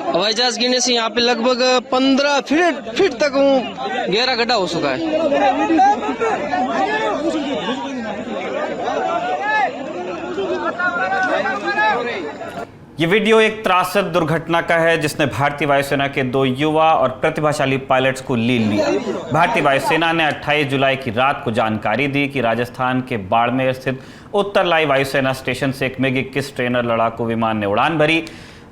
हवाई जहाज गिरने से यहाँ पे लगभग 15 फीट तक गहरा गड्ढा हो चुका है। ये वीडियो एक त्रासद दुर्घटना का है जिसने भारतीय वायुसेना के 2 युवा और प्रतिभाशाली पायलट्स को लील लिया। भारतीय वायुसेना ने 28 जुलाई की रात को जानकारी दी कि राजस्थान के बाड़मेर स्थित उत्तरलाई वायुसेना स्टेशन से एक MiG-21 ट्रेनर लड़ाकू विमान ने उड़ान भरी।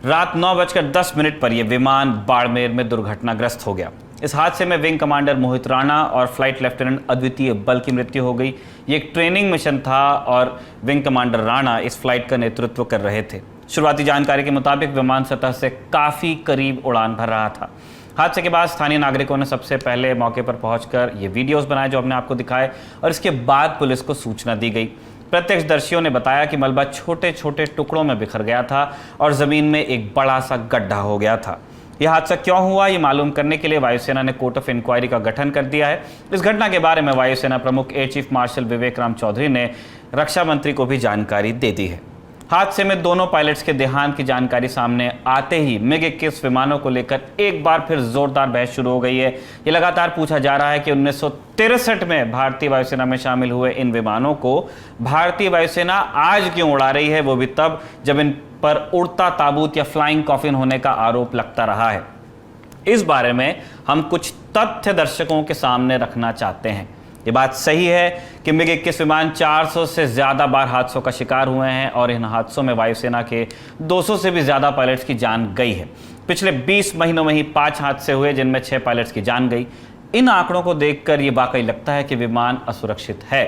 रात 9:10 पर यह विमान बाड़मेर में दुर्घटनाग्रस्त हो गया। इस हादसे में विंग कमांडर मोहित राणा और फ्लाइट लेफ्टिनेंट अद्वितीय बल की मृत्यु हो गई। ये एक ट्रेनिंग मिशन था और विंग कमांडर राणा इस फ्लाइट का नेतृत्व कर रहे थे। शुरुआती जानकारी के मुताबिक विमान सतह से काफ़ी करीब उड़ान भर रहा था। हादसे के बाद स्थानीय नागरिकों ने सबसे पहले मौके पर पहुंचकर ये वीडियोस बनाए जो हमने आपको दिखाए और इसके बाद पुलिस को सूचना दी गई। प्रत्यक्षदर्शियों ने बताया कि मलबा छोटे छोटे टुकड़ों में बिखर गया था और ज़मीन में एक बड़ा सा गड्ढा हो गया था। यह हादसा क्यों हुआ ये मालूम करने के लिए वायुसेना ने कोर्ट ऑफ इंक्वायरी का गठन कर दिया है। इस घटना के बारे में वायुसेना प्रमुख एयर चीफ मार्शल विवेक राम चौधरी ने रक्षा मंत्री को भी जानकारी दे दी है। हादसे में दोनों पायलट्स के देहांत की जानकारी सामने आते ही MiG-21 विमानों को लेकर एक बार फिर जोरदार बहस शुरू हो गई है। ये लगातार पूछा जा रहा है कि 1963 में भारतीय वायुसेना में शामिल हुए इन विमानों को भारतीय वायुसेना आज क्यों उड़ा रही है, वो भी तब जब इन पर उड़ता ताबूत या फ्लाइंग कॉफिन होने का आरोप लगता रहा है। इस बारे में हम कुछ तथ्य दर्शकों के सामने रखना चाहते हैं। ये बात सही है कि MiG-21 विमान 400 से ज़्यादा बार हादसों का शिकार हुए हैं और इन हादसों में वायुसेना के 200 से भी ज़्यादा पायलट्स की जान गई है। पिछले 20 महीनों में ही 5 हादसे हुए जिनमें 6 पायलट्स की जान गई। इन आंकड़ों को देखकर ये वाकई लगता है कि विमान असुरक्षित है।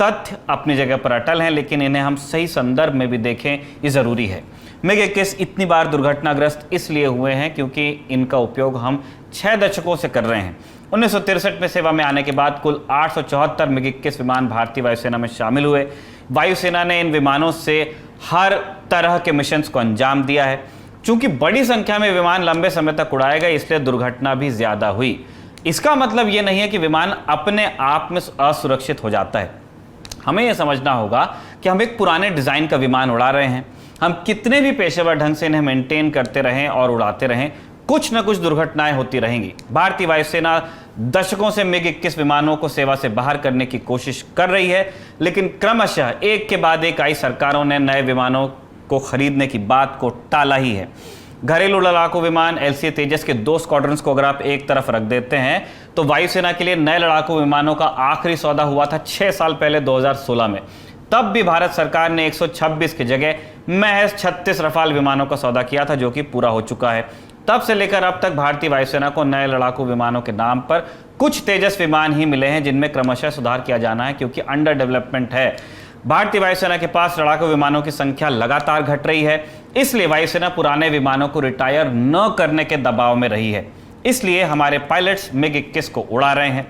तथ्य अपनी जगह पर अटल हैं, लेकिन इन्हें हम सही संदर्भ में भी देखें, ये ज़रूरी है। MiG-21 इतनी बार दुर्घटनाग्रस्त इसलिए हुए हैं क्योंकि इनका उपयोग हम 6 दशकों से कर रहे हैं। 1963 में सेवा में आने के बाद कुल 874 MiG-21 विमान भारतीय वायुसेना में शामिल हुए। वायुसेना ने इन विमानों से हर तरह के मिशंस को अंजाम दिया है। चूंकि बड़ी संख्या में विमान लंबे समय तक उड़ाए गए, इसलिए दुर्घटना भी ज़्यादा हुई। इसका मतलब ये नहीं है कि विमान अपने आप में असुरक्षित हो जाता है। हमें यह समझना होगा कि हम एक पुराने डिज़ाइन का विमान उड़ा रहे हैं। हम कितने भी पेशेवर ढंग से इन्हें मेंटेन करते रहें और उड़ाते रहें, कुछ न कुछ दुर्घटनाएं होती रहेंगी। भारतीय वायुसेना दशकों से MiG-21 विमानों को सेवा से बाहर करने की कोशिश कर रही है, लेकिन क्रमशः एक के बाद एक आई सरकारों ने नए विमानों को खरीदने की बात को टाला ही है। घरेलू लड़ाकू विमान LCA तेजस के 2 स्क्वाड्रंस को अगर आप एक तरफ रख देते हैं तो वायुसेना के लिए नए लड़ाकू विमानों का आखिरी सौदा हुआ था 6 साल पहले 2016 में। तब भी भारत सरकार ने 126 की जगह महज 36 रफाल विमानों का सौदा किया था, जो कि पूरा हो चुका है। तब से लेकर अब तक भारतीय वायुसेना को नए लड़ाकू विमानों के नाम पर कुछ तेजस विमान ही मिले हैं, जिनमें क्रमशः सुधार किया जाना है क्योंकि अंडर डेवलपमेंट है। भारतीय वायुसेना के पास लड़ाकू विमानों की संख्या लगातार घट रही है, इसलिए वायुसेना पुराने विमानों को रिटायर न करने के दबाव में रही है। इसलिए हमारे पायलट्स MiG-21 को उड़ा रहे हैं।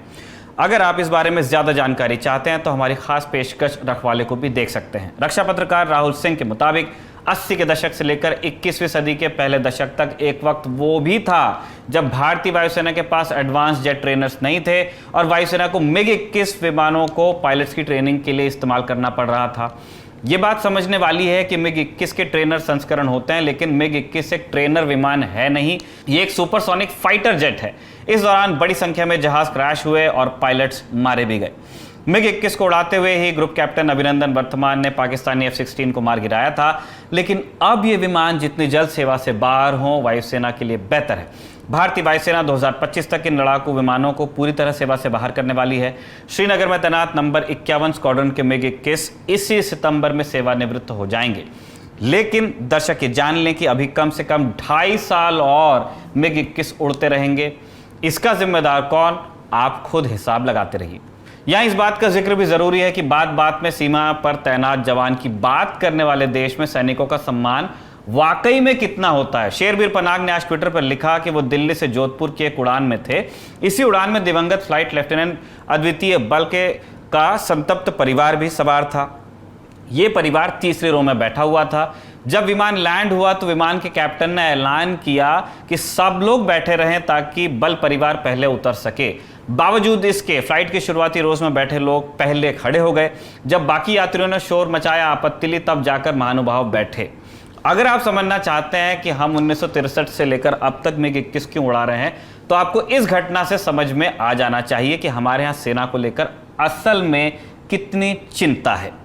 अगर आप इस बारे में ज़्यादा जानकारी चाहते हैं तो हमारी खास पेशकश रखवाले को भी देख सकते हैं। रक्षा पत्रकार राहुल सिंह के मुताबिक 80 के दशक से लेकर 21वीं सदी के पहले दशक तक एक वक्त वो भी था जब भारतीय वायुसेना के पास एडवांस जेट ट्रेनर्स नहीं थे और वायुसेना को MiG-21 विमानों को पायलट्स की ट्रेनिंग के लिए इस्तेमाल करना पड़ रहा था। ये बात समझने वाली है कि MiG-21 के ट्रेनर संस्करण होते हैं, लेकिन MiG-21 एक ट्रेनर विमान है नहीं, ये एक सुपरसोनिक फाइटर जेट है। इस दौरान बड़ी संख्या में जहाज क्रैश हुए और पायलट्स मारे भी गए। MiG-21 को उड़ाते हुए ही ग्रुप कैप्टन अभिनंदन वर्तमान ने पाकिस्तानी F-16 को मार गिराया था, लेकिन अब ये विमान जितनी जल्द सेवा से बाहर हों वायुसेना के लिए बेहतर है। भारतीय वायुसेना 2025 तक इन लड़ाकू विमानों को पूरी तरह सेवा से बाहर करने वाली है। श्रीनगर में तैनात नंबर 51 स्क्वाड्रन के MiG-21 इसी सितंबर में सेवानिवृत्त हो जाएंगे। लेकिन दर्शक ये जान लें कि अभी कम से कम 2.5 साल और MiG-21 उड़ते रहेंगे। इसका जिम्मेदार कौन, आप खुद हिसाब लगाते रहिए। यहाँ इस बात का जिक्र भी जरूरी है कि बात बात में सीमा पर तैनात जवान की बात करने वाले देश में सैनिकों का सम्मान वाकई में कितना होता है। शेरवीर पनाग ने आज ट्विटर पर लिखा कि वो दिल्ली से जोधपुर की एक उड़ान में थे। इसी उड़ान में दिवंगत फ्लाइट लेफ्टिनेंट अद्वितीय बल का संतप्त परिवार भी सवार था। ये परिवार तीसरी रो में बैठा हुआ था। जब विमान लैंड हुआ तो विमान के कैप्टन ने ऐलान किया कि सब लोग बैठे रहें ताकि बल परिवार पहले उतर सके। बावजूद इसके फ्लाइट के शुरुआती रोज में बैठे लोग पहले खड़े हो गए। जब बाकी यात्रियों ने शोर मचाया, आपत्ति ली, तब जाकर महानुभाव बैठे। अगर आप समझना चाहते हैं कि हम 1963 से लेकर अब तक मिग-21 क्यों उड़ा रहे हैं, तो आपको इस घटना से समझ में आ जाना चाहिए कि हमारे यहाँ सेना को लेकर असल में कितनी चिंता है।